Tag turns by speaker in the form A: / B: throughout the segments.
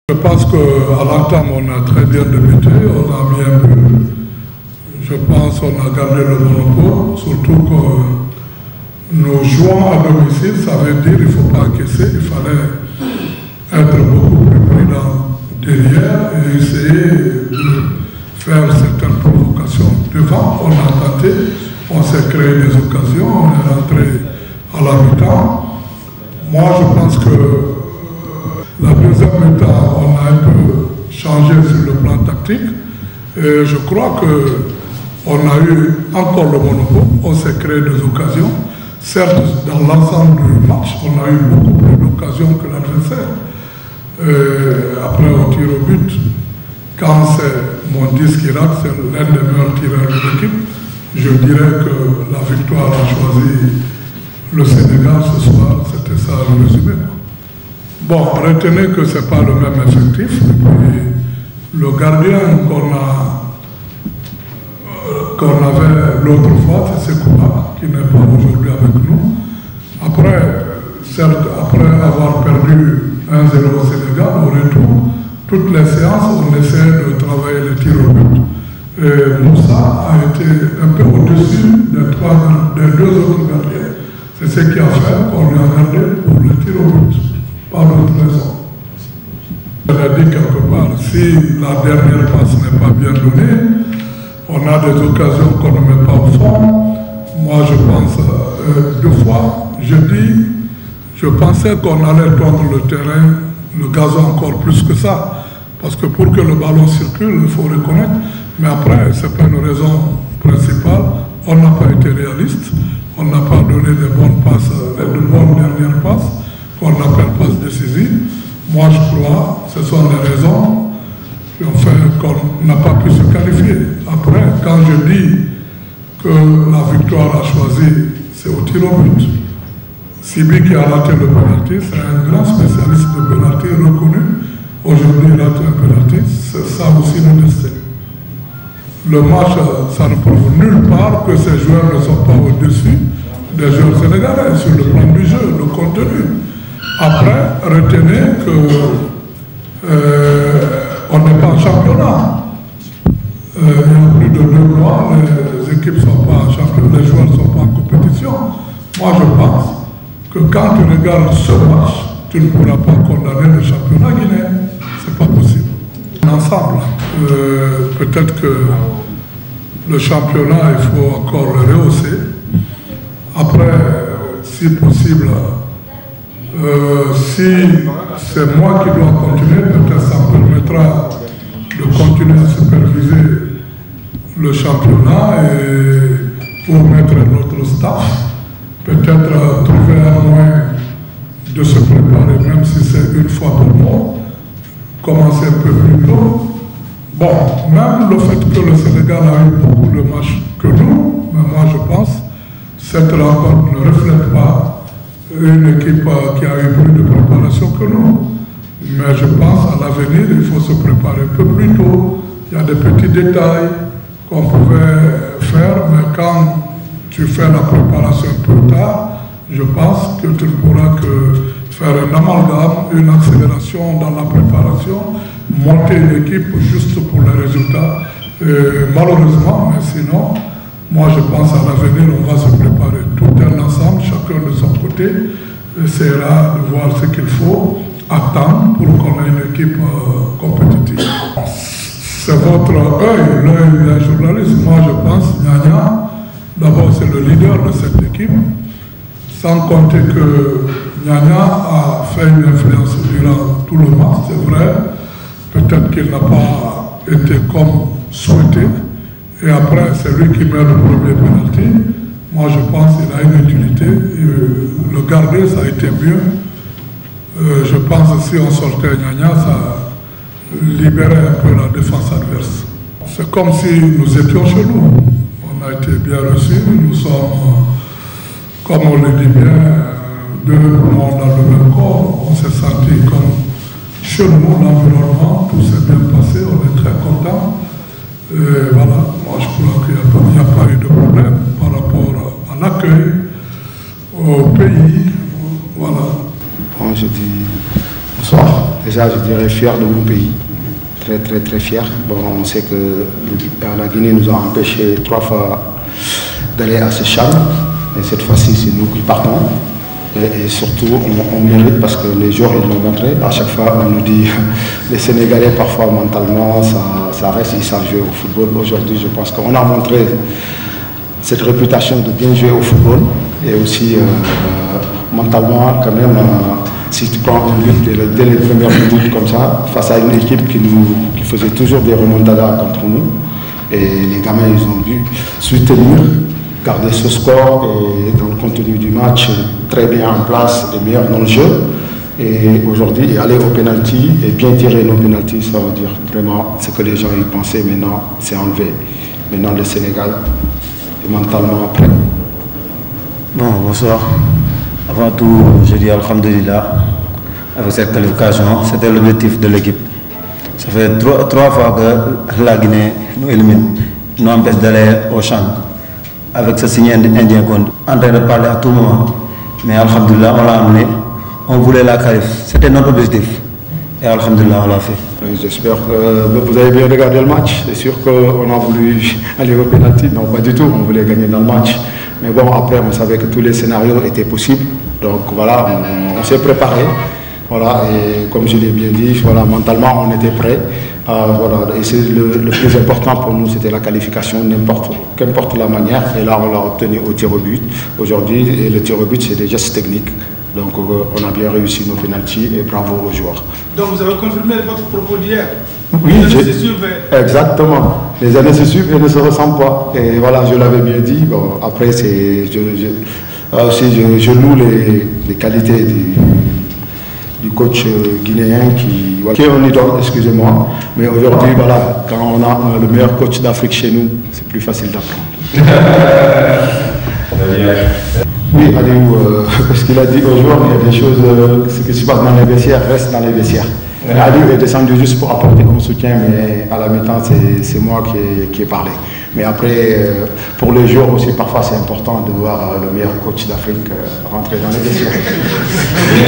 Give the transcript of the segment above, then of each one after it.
A: Je pense qu'à l'entame, on a très bien débuté, on a mis un peu, je pense qu'on a gardé le monopole, surtout que nous jouons à domicile, ça veut dire qu'il ne faut pas encaisser, il fallait être beaucoup plus prudent derrière et essayer de faire certaines provocations. Devant, on a tenté, on s'est créé des occasions, on est rentré à la mi-temps. Moi, je pense que la deuxième mi-temps, on a un peu changé sur le plan tactique et je crois qu'on a eu encore le monopole, on s'est créé des occasions. Certes, dans l'ensemble du match, on a eu beaucoup plus d'occasions que l'adversaire. Après, on tire au but. Quand c'est mon disque qui rate, c'est l'un des meilleurs tireurs de l'équipe. Je dirais que la victoire a choisi le Sénégal ce soir, c'était ça le résumé. Bon, retenez que ce n'est pas le même effectif. Et puis, le gardien qu'on avait l'autre fois, c'est Sekouba, qui n'est pas aujourd'hui avec nous. Après, certes, après avoir perdu 1-0 au Sénégal, au retour, toutes les séances, on essayait de travailler les tirs au but. Et Moussa a été un peu au-dessus des deux autres gardiens. C'est ce qui a fait qu'on lui a gardé pour le tir au but. Pas d'autre raison. Je l'ai dit quelque part, si la dernière passe n'est pas bien donnée, on a des occasions qu'on ne met pas au fond. Moi, je pense, deux fois, je pensais qu'on allait tondre le terrain, le gazon encore plus que ça. Parce que pour que le ballon circule, il faut reconnaître. Mais après, ce n'est pas une raison principale. On n'a pas été réaliste. On n'a pas donné de bonnes passes, de bonnes dernières passes, qu'on appelle passes décisives. Moi, je crois que ce sont les raisons qui ont fait qu'on n'a pas pu se qualifier. Après, quand je dis que la victoire a choisi, c'est au tir au but. Sibi qui a raté le penalty, c'est un grand spécialiste de penalty reconnu. Aujourd'hui, il rate un penalty, c'est ça aussi le destin. Le match, ça ne prouve nulle part que ces joueurs ne sont pas au-dessus des joueurs sénégalais sur le plan du jeu, le contenu. Après, retenez qu'on n'est pas en championnat. Il y a plus de 2 mois, les équipes ne sont pas en championnat, les joueurs ne sont pas en compétition. Moi, je pense que quand tu regardes ce match, tu ne pourras pas condamner le championnat guinéen. Ce n'est pas possible. Ensemble, peut-être que le championnat, il faut encore le rehausser. Après, si possible, si c'est moi qui dois continuer, peut-être ça me permettra de continuer à superviser le championnat et pour mettre notre staff, peut-être trouver un moyen de se préparer, même si c'est une fois par mois, commencer un peu plus tôt. Bon, même le fait que le Sénégal a eu beaucoup de matchs que nous, mais moi je pense cette rencontre ne reflète pas une équipe qui a eu plus de préparation que nous. Mais je pense à l'avenir, il faut se préparer un peu plus tôt. Il y a des petits détails qu'on pouvait faire, mais quand tu fais la préparation un peu tard, je pense que tu ne pourras que faire un amalgame, une accélération dans la préparation, monter une équipe juste pour les résultats. Et malheureusement, mais sinon, moi je pense à l'avenir, on va se préparer tout un ensemble, chacun de son côté, essaiera de voir ce qu'il faut attendre pour qu'on ait une équipe compétitive. C'est votre œil, l'œil des journalistes. Moi je pense, Nyanya, d'abord c'est le leader de cette équipe, sans compter que Nyanya a fait une influence durant tout le match, c'est vrai. Peut-être qu'il n'a pas été comme souhaité. Et après, c'est lui qui met le premier penalty. Moi, je pense qu'il a une utilité. Le garder, ça a été mieux. Je pense que si on sortait Nyanya, ça libérait un peu la défense adverse. C'est comme si nous étions chez nous. On a été bien reçus. Nous sommes, comme on le dit bien, deux mondes dans le même corps. On s'est senti comme chez nous, l'environnement, tout s'est bien passé, on est très contents. Voilà, moi je crois qu'il n'y a pas eu de problème par rapport à l'accueil, au pays. Voilà.
B: Bon, je dis bonsoir. Déjà, déjà, je dirais, fier de mon pays. Très, très, très fier. Bon, on sait que la Guinée nous a empêché 3 fois d'aller à ce CHAN. Et cette fois-ci, c'est nous qui partons. Et surtout, on mérite parce que les joueurs, ils l'ont montré. À chaque fois, on nous dit, les Sénégalais, parfois, mentalement, ça reste, ils savent jouer au football. Aujourd'hui, je pense qu'on a montré cette réputation de bien jouer au football. Et aussi, mentalement, quand même, si tu prends un but dès les premières minutes comme ça, face à une équipe qui faisait toujours des remontadas contre nous, et les gamins, ils ont dû soutenir, garder ce score et dans le contenu du match, très bien en place, les meilleurs dans le jeu. Et aujourd'hui, aller au penalty et bien tirer nos penalties, ça veut dire vraiment ce que les gens y pensaient. Maintenant, c'est enlevé. Maintenant, le Sénégal est mentalement prêt.
C: Bon, bonsoir. Avant tout, je dis alhamdulillah. Avec cette qualification, c'était l'objectif de l'équipe. Ça fait trois fois que la Guinée nous élimine, nous empêche d'aller au champ. Avec ce signe indien qu'on est en train de parler à tout moment. Mais alhamdulillah, on l'a amené. On voulait la qualif. C'était notre objectif. Et alhamdulillah, on l'a fait.
B: J'espère que vous avez bien regardé le match. C'est sûr qu'on a voulu aller au pénalty. Non, pas du tout. On voulait gagner dans le match. Mais bon, après, on savait que tous les scénarios étaient possibles. Donc voilà, on s'est préparé. Voilà, et comme je l'ai bien dit, voilà, mentalement, on était prêts. Voilà, et c'est le plus important pour nous, c'était la qualification, qu'importe la manière. Et là, on l'a obtenu au tir au but. Aujourd'hui, le tir au but, c'est des gestes techniques. Donc, on a bien réussi nos pénaltys et bravo aux joueurs.
D: Donc, vous avez confirmé votre propos d'hier.
B: Oui, exactement. Les années se suivent et ne se ressemblent pas. Et voilà, je l'avais bien dit. Bon, après, je loue les qualités du coach guinéen qui est un idole, excusez-moi. Mais aujourd'hui, voilà, quand on a le meilleur coach d'Afrique chez nous, c'est plus facile d'apprendre. Oui, Aliou, parce qu'il a dit aux joueurs, il y a des choses, ce qui se passe dans les vestiaires reste dans les vestiaires. Aliou est descendu juste pour apporter mon soutien, mais à la mi-temps, c'est moi qui ai parlé. Mais après, pour les joueurs aussi, parfois c'est important de voir le meilleur coach d'Afrique rentrer dans les vestiaires.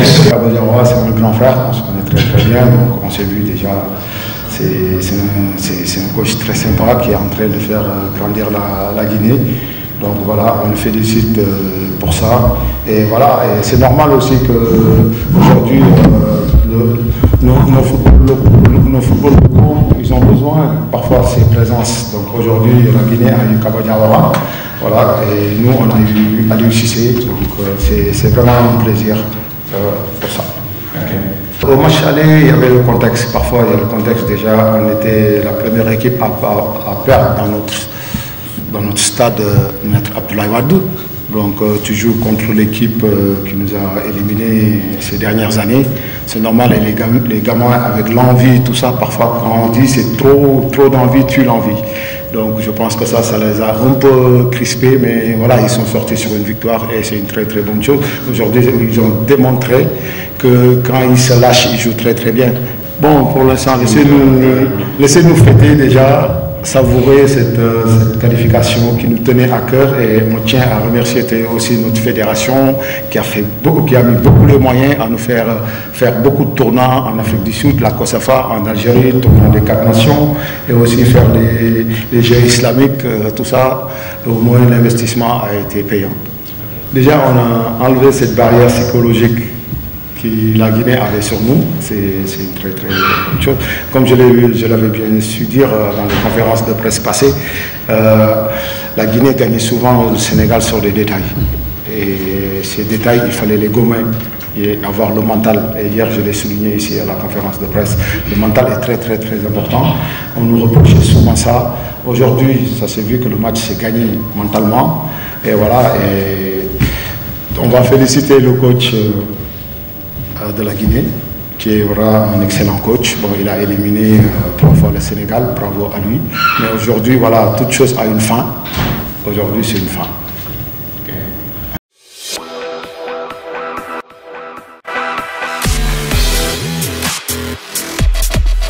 B: C'est un grand frère, on se connaît très très bien, donc on s'est vu déjà. C'est un coach très sympa qui est en train de faire grandir la Guinée. Donc voilà, on le félicite pour ça. Et voilà, et c'est normal aussi qu'aujourd'hui, nos footballs locaux, ils ont besoin parfois de ces présences. Donc aujourd'hui, la Guinée a eu Kaba Diawara, voilà, et nous, on a eu Aliou Cissé. Donc c'est vraiment un plaisir pour ça. Okay. Au match aller, il y avait le contexte. Parfois, il y a le contexte déjà. On était la première équipe à perdre dans notre stade, Maître Abdoulaye Wade. Donc tu joues contre l'équipe qui nous a éliminés ces dernières années. C'est normal, et les gamins avec l'envie, tout ça, parfois quand on dit c'est trop d'envie, tue l'envie. Donc je pense que ça les a un peu crispés, mais voilà, ils sont sortis sur une victoire et c'est une très très bonne chose. Aujourd'hui, ils ont démontré que quand ils se lâchent, ils jouent très très bien. Bon, pour l'instant, laissez-nous fêter déjà, savourer cette qualification qui nous tenait à cœur, et on tient à remercier aussi notre fédération qui a mis beaucoup de moyens à nous faire beaucoup de tournois en Afrique du Sud, la COSAFA en Algérie, le tournoi des 4 nations, et aussi faire les jeux islamiques, tout ça. Au moins l'investissement a été payant. Déjà, on a enlevé cette barrière psychologique que la Guinée avait sur nous. C'est une très très bonne chose. Comme je l'avais bien su dire dans les conférences de presse passées, la Guinée gagnait souvent le Sénégal sur des détails. Et ces détails, il fallait les gommer et avoir le mental. Et hier, je l'ai souligné ici à la conférence de presse, le mental est très très très important. On nous reprochait souvent ça. Aujourd'hui, ça s'est vu que le match s'est gagné mentalement. Et voilà, et on va féliciter le coach de la Guinée, qui est vraiment un excellent coach. Bon, il a éliminé 3 fois le Sénégal, bravo à lui. Mais aujourd'hui, voilà, toute chose a une fin. Aujourd'hui, c'est une fin. Okay.